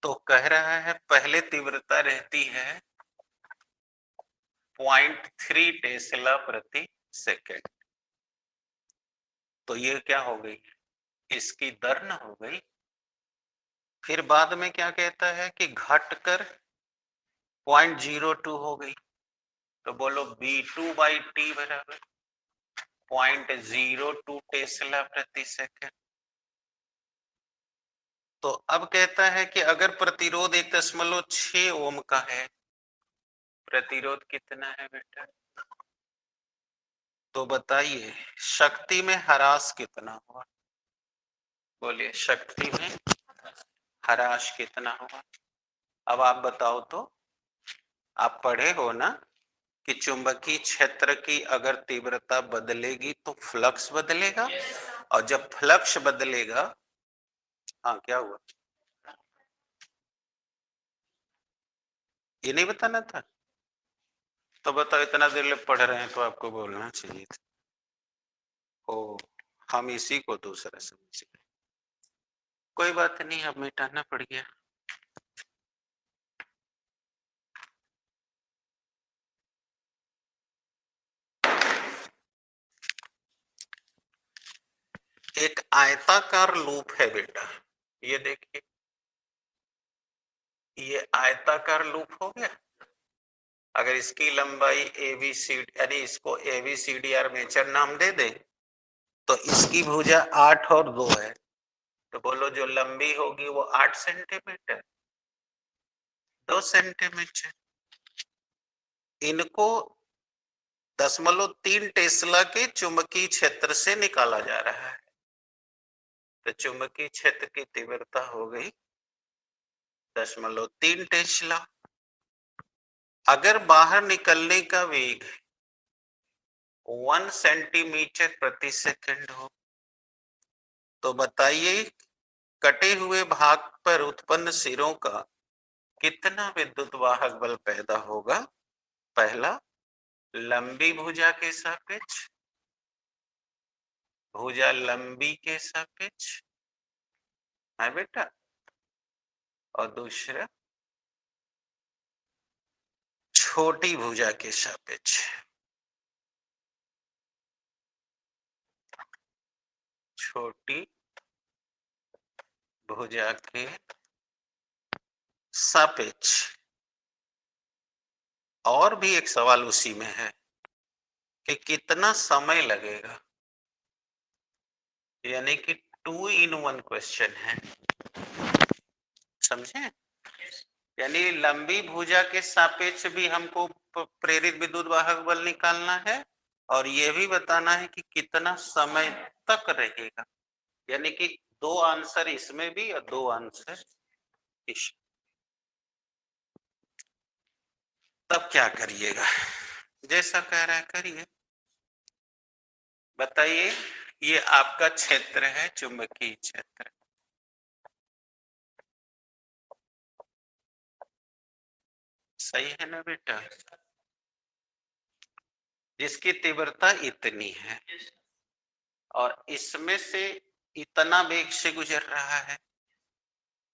Speaker 1: तो कह रहा है पहले तीव्रता रहती है 0.3 टेस्ला प्रति सेकंड, तो ये क्या हो गई, इसकी दर न हो गई। फिर बाद में क्या कहता है कि घटकर 0.02 हो गई, तो बोलो B2/T बराबर 0.02 टेस्ला प्रति सेकंड। तो अब कहता है कि अगर प्रतिरोध 1.6 ओम का है, प्रतिरोध कितना है बेटा, तो बताइए शक्ति में ह्रास कितना हुआ, बोलिए शक्ति में ह्रास कितना हुआ। अब आप बताओ तो, आप पढ़े हो ना कि चुंबकीय क्षेत्र की अगर तीव्रता बदलेगी तो फ्लक्स बदलेगा, और जब फ्लक्स बदलेगा, हाँ क्या हुआ, ये नहीं बताना था, तो बताओ इतना देर ले पढ़ रहे हैं तो आपको बोलना चाहिए था। ओ, हम इसी को दूसरा समझे, कोई बात नहीं, अब मिटाना पड़ गया। एक आयताकार लूप है बेटा, ये देखिए, ये आयताकार लूप हो गया। अगर इसकी लंबाई एबीसीडी, यानी इसको एबीसीडी आर्मेचर नाम दे दे, तो इसकी भुजा 8 और 2 है, तो बोलो जो लंबी होगी वो 8 सेंटीमीटर, 2 सेंटीमीटर। इनको 0.3 टेस्ला के चुंबकीय क्षेत्र से निकाला जा रहा है, तो चुंबकीय क्षेत्र की तीव्रता हो गई 0.3 टेस्ला। अगर बाहर निकलने का वेग 1 सेंटीमीटर प्रति सेकंड हो, तो बताइए कटे हुए भाग पर उत्पन्न सिरों का कितना विद्युत वाहक बल पैदा होगा। पहला, लंबी भुजा के सापेक्ष, भुजा लंबी के सापेक्ष है बेटा, और दूसरा छोटी भुजा के सापेक्ष, छोटी भुजा के सापेक्ष। और भी एक सवाल उसी में है कि कितना समय लगेगा, यानी कि 2 in 1 क्वेश्चन है, समझे। यानी लंबी भुजा के सापेक्ष भी हमको प्रेरित विद्युत वाहक बल निकालना है, और यह भी बताना है कि कितना समय तक रहेगा, यानी कि 2 आंसर इसमें भी और 2 आंसर इस। तब क्या करिएगा, जैसा कह रहा है करिए। बताइए, ये आपका क्षेत्र है चुंबकीय क्षेत्र, सही है ना बेटा, जिसकी तीव्रता इतनी है और इसमें से इतना वेग से गुजर रहा है,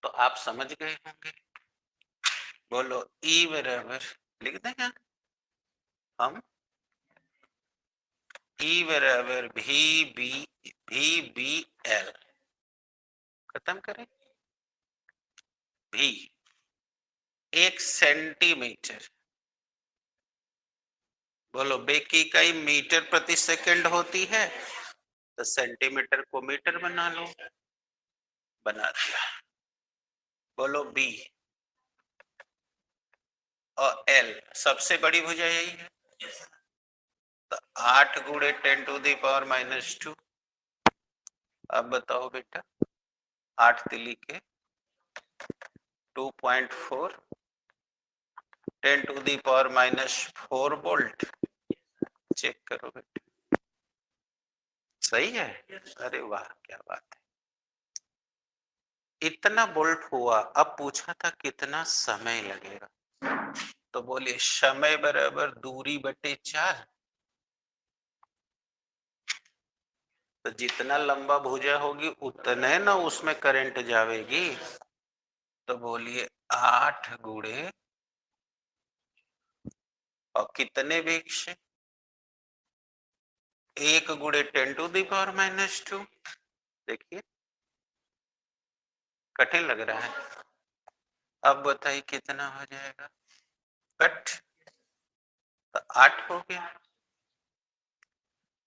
Speaker 1: तो आप समझ गए होंगे। बोलो ई बराबर, लिख देंगे हम, ई बराबर भी एल, खत्म करें। भी 1 सेंटीमीटर, बोलो वेग की इकाई मीटर प्रति सेकंड होती है, तो सेंटीमीटर को मीटर बना लो, बना दिया। बोलो बी और एल सबसे बड़ी भुजा यही है, तो 8 गुणे 10⁻⁻²। अब बताओ बेटा, 8 तिली के 2.4 10⁻⁻4 वोल्ट। चेक करो बेटा, सही है? अरे वाह, क्या बात है, इतना वोल्ट हुआ। अब पूछा था कितना समय लगेगा, तो बोलिए समय बराबर दूरी बटे 4। तो जितना लंबा भुजा होगी उतने ना उसमें करंट जाएगी। तो बोलिए 8 गुणे और कितने वेग से, 1 गुणे 10⁻⁻²। देखिए कठिन लग रहा है। अब बताइए कितना हो जाएगा, कट तो 8 हो गया,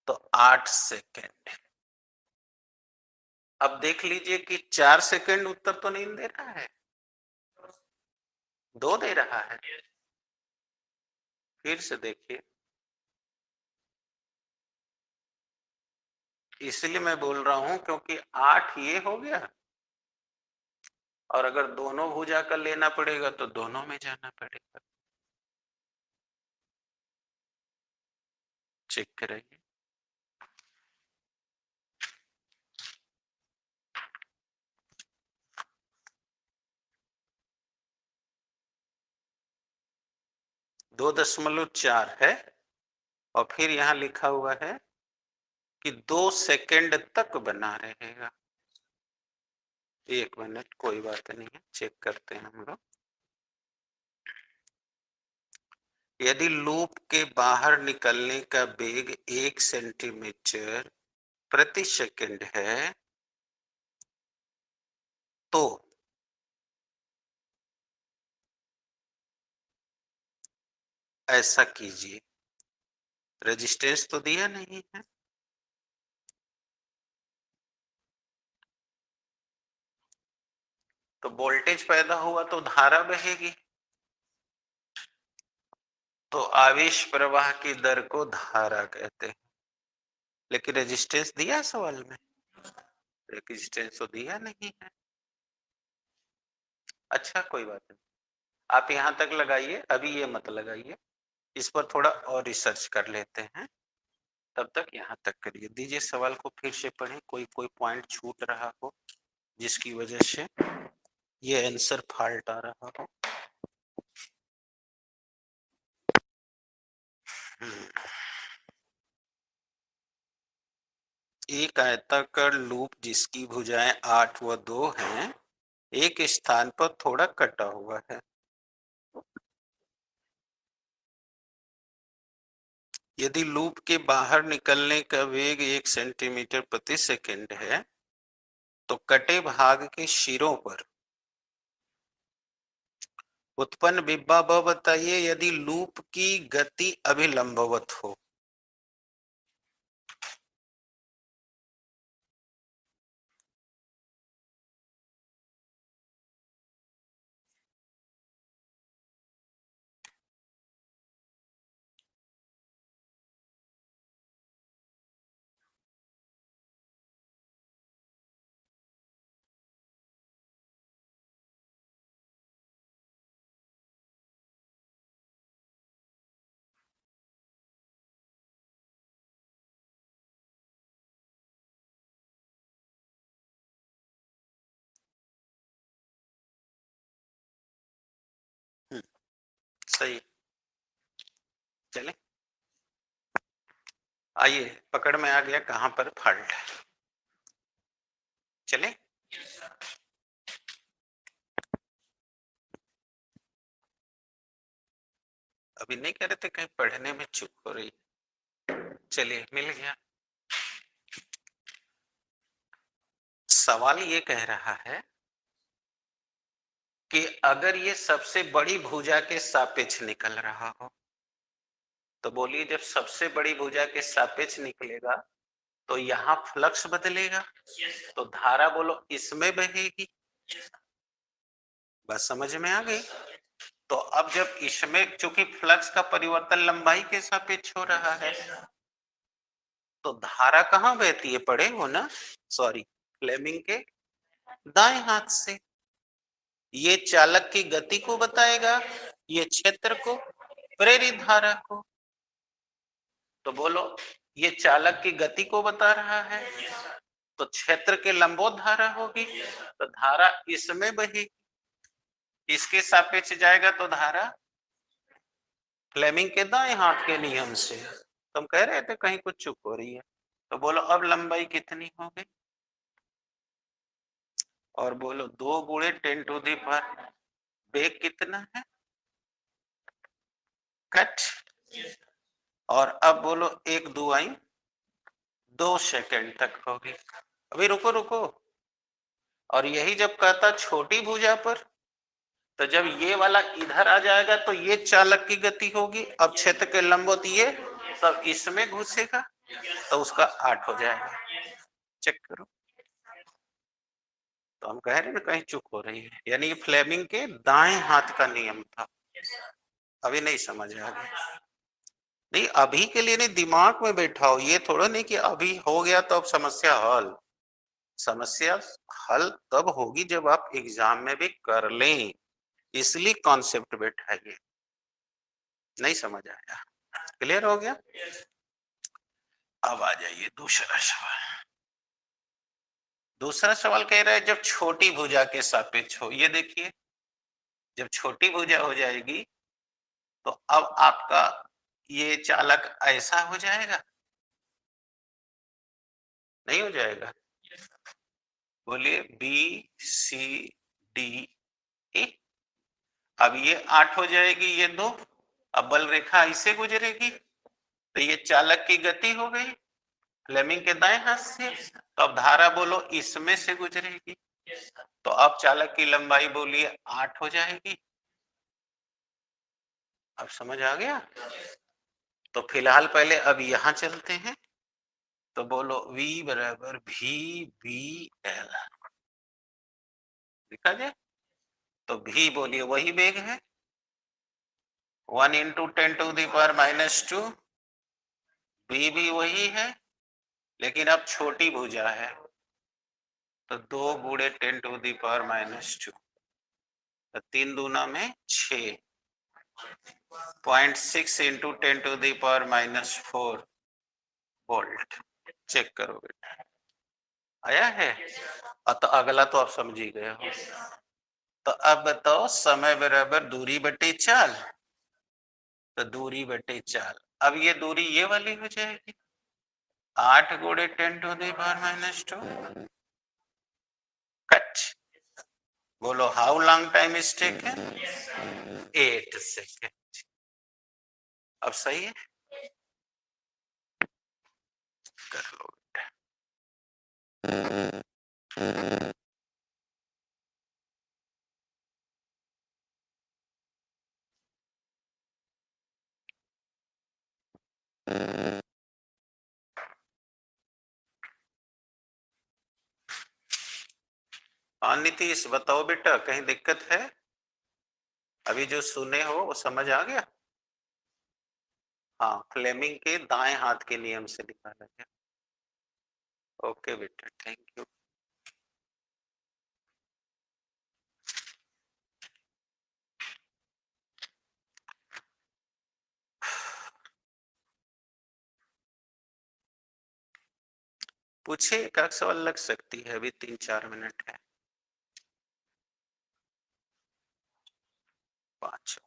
Speaker 1: तो 8 सेकेंड। अब देख लीजिए कि 4 सेकेंड उत्तर तो नहीं दे रहा है, 2 दे रहा है। फिर से देखिए, इसलिए मैं बोल रहा हूं क्योंकि 8 ये हो गया, और अगर दोनों भुजा का लेना पड़ेगा तो दोनों में जाना पड़ेगा। चेक करिए, दो 2.4 है, और फिर यहां लिखा हुआ है कि 2 सेकेंड तक बना रहेगा। 1 मिनट, कोई बात नहीं है, चेक करते हैं हम लोग। यदि लूप के बाहर निकलने का वेग 1 सेंटीमीटर प्रति सेकंड है, तो ऐसा कीजिए। रेजिस्टेंस तो दिया नहीं है, तो वोल्टेज पैदा हुआ तो धारा बहेगी, तो आवेश प्रवाह की दर को धारा कहते हैं। लेकिन रेजिस्टेंस दिया सवाल में, रेजिस्टेंस तो दिया नहीं है। अच्छा कोई बात नहीं, आप यहां तक लगाइए, अभी ये मत लगाइए, इस पर थोड़ा और रिसर्च कर लेते हैं, तब तक यहाँ तक करिए। दीजिए सवाल को फिर से पढ़ें, कोई कोई पॉइंट छूट रहा हो जिसकी वजह से ये आंसर फॉल्ट आ रहा हो। एक आयताकार लूप जिसकी भुजाएं 8 व 2 हैं, एक स्थान पर थोड़ा कटा हुआ है। यदि लूप के बाहर निकलने का वेग 1 सेंटीमीटर प्रति सेकंड है, तो कटे भाग के सिरों पर उत्पन्न विभव बताइए यदि लूप की गति अभिलंबवत हो। सही, चले आइए, पकड़ में आ गया कहां पर फॉल्ट है। चले, अभी नहीं कह रहे थे कहीं पढ़ने में चूक हो रही। चलिए मिल गया। सवाल ये कह रहा है कि अगर ये सबसे बड़ी भुजा के सापेक्ष निकल रहा हो, तो बोलिए जब सबसे बड़ी भुजा के सापेक्ष निकलेगा तो यहाँ फ्लक्स बदलेगा, तो धारा बोलो इसमें बहेगी। बस समझ में आ गई। तो अब जब इसमें चूंकि फ्लक्स का परिवर्तन लंबाई के सापेक्ष हो रहा है, तो धारा कहाँ बहती है, पढ़े हो ना, सॉरी, फ्लेमिंग के दाएं हाथ से। ये चालक की गति को बताएगा, ये क्षेत्र को, प्रेरित धारा को। तो बोलो ये चालक की गति को बता रहा है, तो क्षेत्र के लंबवत धारा होगी, तो धारा इसमें बहेगी, इसके सापेक्ष जाएगा, तो धारा फ्लेमिंग के दाएं हाथ के नियम से। तुम कह रहे थे कहीं कुछ चुप हो रही है, तो बोलो अब लंबाई कितनी हो गई, और बोलो 2 गुणे 10 टू दी पावर, वेग कितना है, कट। और अब बोलो 1 दुआई 2 सेकंड तक होगी। अभी रुको रुको, और यही जब कहता छोटी भुजा पर, तो जब ये वाला इधर आ जाएगा तो ये चालक की गति होगी, अब क्षेत्र के लंबवत ये, तब इसमें घुसेगा तो उसका 8 हो जाएगा। चेक करो। तो हम कह रहे हैं ना कहीं चूक हो रही है, यानी ये फ्लेमिंग के दाएं हाथ का नियम था। अभी नहीं समझ आ गया, नहीं अभी के लिए नहीं, दिमाग में बैठाओ, ये थोड़ा नहीं कि अभी हो गया तो अब समस्या हल। समस्या हल तब होगी जब आप एग्जाम में भी कर लें, इसलिए कॉन्सेप्ट बैठाइए। नहीं समझ आया, क्लियर हो गया। अब आ जाइए दूसरा सवाल। दूसरा सवाल कह रहा है जब छोटी भुजा के सापेक्ष हो, ये देखिए जब छोटी भुजा हो जाएगी तो अब आपका ये चालक ऐसा हो जाएगा, नहीं हो जाएगा, बोलिए बी सी डी ए। अब ये 8 हो जाएगी, ये 2, अब बल रेखा ऐसे गुजरेगी, तो ये चालक की गति हो गई फ्लेमिंग के दाएं हाथ से, तो अब धारा बोलो इसमें से गुजरेगी, तो अब चालक की लंबाई बोलिए 8 हो जाएगी। अब समझ आ गया। तो फिलहाल पहले अब यहां चलते हैं, तो बोलो V बराबर भी बी एल, लिखा जाए तो V बोलिए वही वेग है 1 into 10 to the power -2, B भी वही है, लेकिन अब छोटी भुजा है तो 2 गुणे 10 टू दी पावर -2, तो 3 दूना में 6, 0.6 into 10 to the power -4 volt. Check करो बेटा, आया है। तो अगला तो आप समझ ही गए हो। तो अब बताओ समय बराबर दूरी बटे चाल, तो दूरी बटे चाल, अब ये दूरी ये वाली हो जाएगी 8 गुणे 10 टू दी पावर -2, कट। बोलो how long time is taken, 8 second. अब सही है, कर लो बेटा। हाँ नीतीश बताओ बेटा, कहीं दिक्कत है, अभी जो सुने हो वो समझ आ गया। हाँ फ्लेमिंग के दाएं हाथ के नियम से निकाला गया। ओके बेटा, थैंक यू। पूछे, एक सवाल लग सकती है, अभी 3-4 मिनट है। 5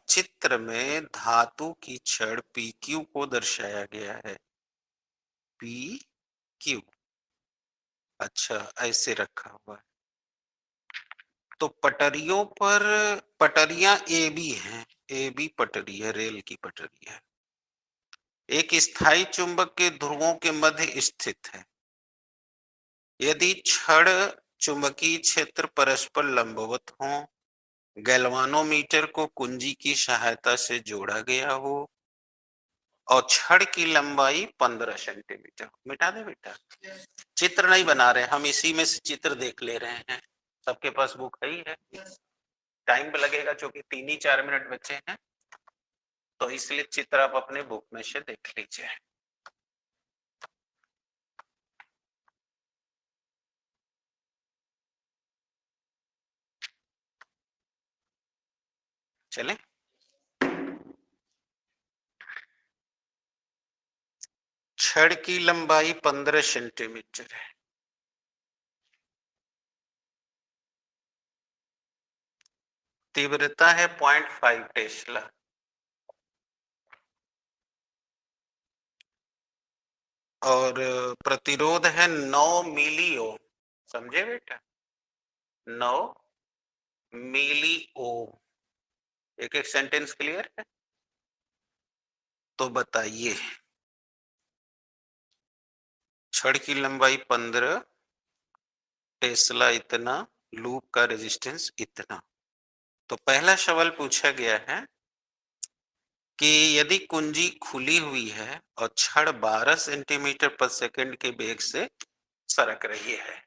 Speaker 1: चित्र में धातु की छड़ PQ को दर्शाया गया है, PQ, अच्छा ऐसे रखा हुआ है। तो पटरियों पर, पटरियां AB हैं, AB पटरी है, रेल की पटरी है, एक स्थायी चुंबक के ध्रुवों के मध्य स्थित है। यदि छड़ चुंबकीय क्षेत्र परस्पर लंबवत हों, गैल्वानोमीटर को कुंजी की सहायता से जोड़ा गया हो और छड़ की लंबाई 15 सेंटीमीटर। मिटा दे बेटा, चित्र नहीं बना रहे हम, इसी में से चित्र देख ले रहे हैं। सबके पास बुक ही है। टाइम पे लगेगा क्योंकि 3 ही 4 मिनट बचे हैं, तो इसलिए चित्र आप अपने बुक में से देख लीजिए। चले, छड़ की लंबाई 15 सेंटीमीटर है। तीव्रता है 0.5 टेस्ला और प्रतिरोध है 9 मिली ओम। समझे बेटा, 9 मिली ओम। एक एक सेंटेंस क्लियर है? तो बताइए, छड़ की लंबाई 15, टेस्ला इतना, लूप का रेजिस्टेंस इतना। तो पहला सवाल पूछा गया है कि यदि कुंजी खुली हुई है और छड़ 12 सेंटीमीटर पर सेकंड के वेग से सरक रही है,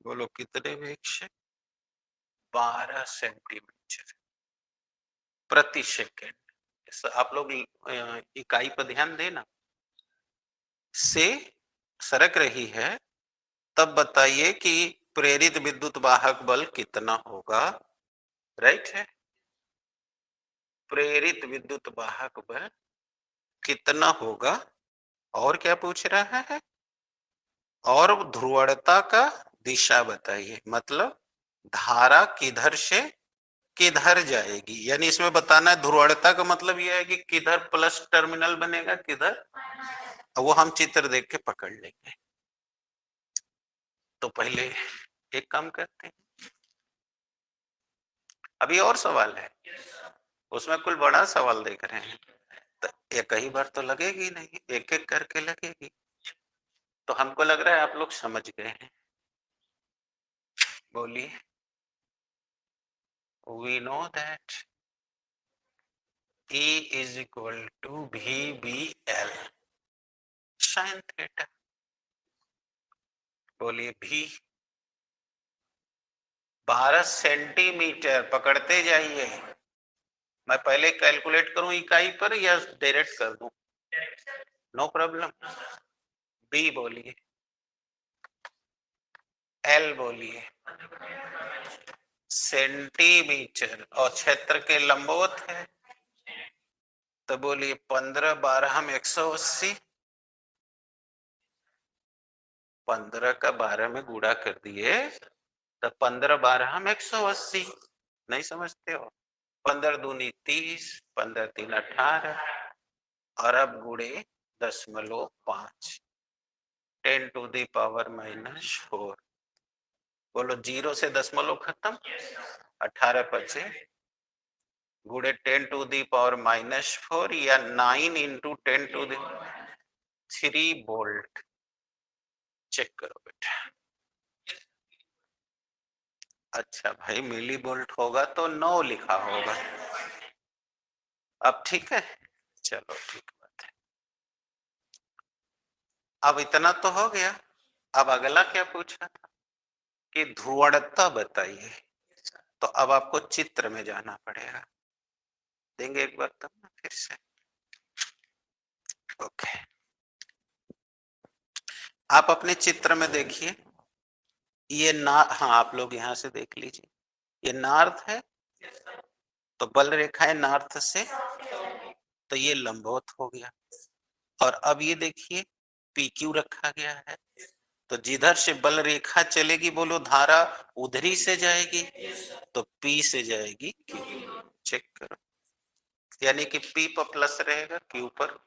Speaker 1: बोलो कितने वेग से? 12 सेंटीमीटर प्रति सेकंड। आप लोग इकाई पर ध्यान देना, से सरक रही है, तब बताइए कि प्रेरित विद्युत वाहक बल कितना होगा। राइट है, प्रेरित विद्युत वाहक बल कितना होगा। और क्या पूछ रहा है? और ध्रुवणता का दिशा बताइए, मतलब धारा किधर से किधर जाएगी। यानी इसमें बताना है, ध्रुवणता का मतलब यह है कि किधर प्लस टर्मिनल बनेगा, किधर, वो हम चित्र देख के पकड़ लेंगे। तो पहले एक काम करते हैं, अभी और सवाल है, उसमें कुल बड़ा सवाल देख रहे हैं, तो एक ही बार तो लगेगी नहीं, एक एक करके लगेगी। तो हमको लग रहा है आप लोग समझ गए हैं। बोलिए। We know that E is equal to VBL sin theta. बोलिए भी 12 सेंटीमीटर, पकड़ते जाइए। मैं पहले कैलकुलेट करूं इकाई पर या डायरेक्ट कर दूं? No problem. बी बोलिए, एल बोलिए, सेंटीमीटर, और क्षेत्र के लंबवत है, तो बोलिए 15 12 हम 180, 15 का 12 में गुणा कर दिए तो 15 12 हम 180। नहीं समझते हो? 15 दूनी 30, 15 3 18, और अब गुणे 0.5, 10 टू दी पावर -4। बोलो, 0 से दशमलव खत्म, 18 बचे, गुणे 10 टू दी पावर -4 या 9 into 10 to the 3 volt. Check करो बेटा। अच्छा भाई, मिली वोल्ट होगा तो 9 लिखा होगा। अब ठीक है, चलो ठीक बात है। अब इतना तो हो गया। अब अगला क्या पूछा था कि ध्रुवणता बताइए, तो अब आपको चित्र में जाना पड़ेगा। देंगे एक बार तब ना फिर से। ओके, आप अपने चित्र में देखिए, ये ना, हाँ आप लोग यहां से देख लीजिए, ये नॉर्थ है, तो बल रेखा है नॉर्थ से, तो ये लंबवत हो गया। और अब ये देखिए पी क्यू रखा गया है, तो जिधर से बल रेखा चलेगी, बोलो धारा उधरी से जाएगी, तो पी से जाएगी क्यू। चेक करो, यानी कि पी पर प्लस रहेगा क्यू पर,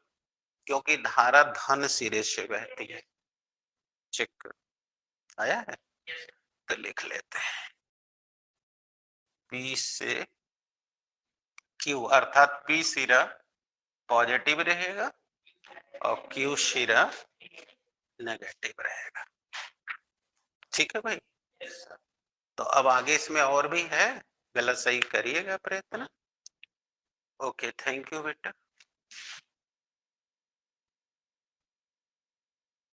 Speaker 1: क्योंकि धारा धन सिरे से बहती है। चेक करो, आया है? तो लिख लेते हैं, पी से क्यू, अर्थात पी सिरा पॉजिटिव रहेगा और क्यू सिरा नेगेटिव रहेगा। ठीक है भाई? तो अब आगे इसमें और भी है, गलत सही करिएगा प्रयत्न। ओके, थैंक यू बेटा।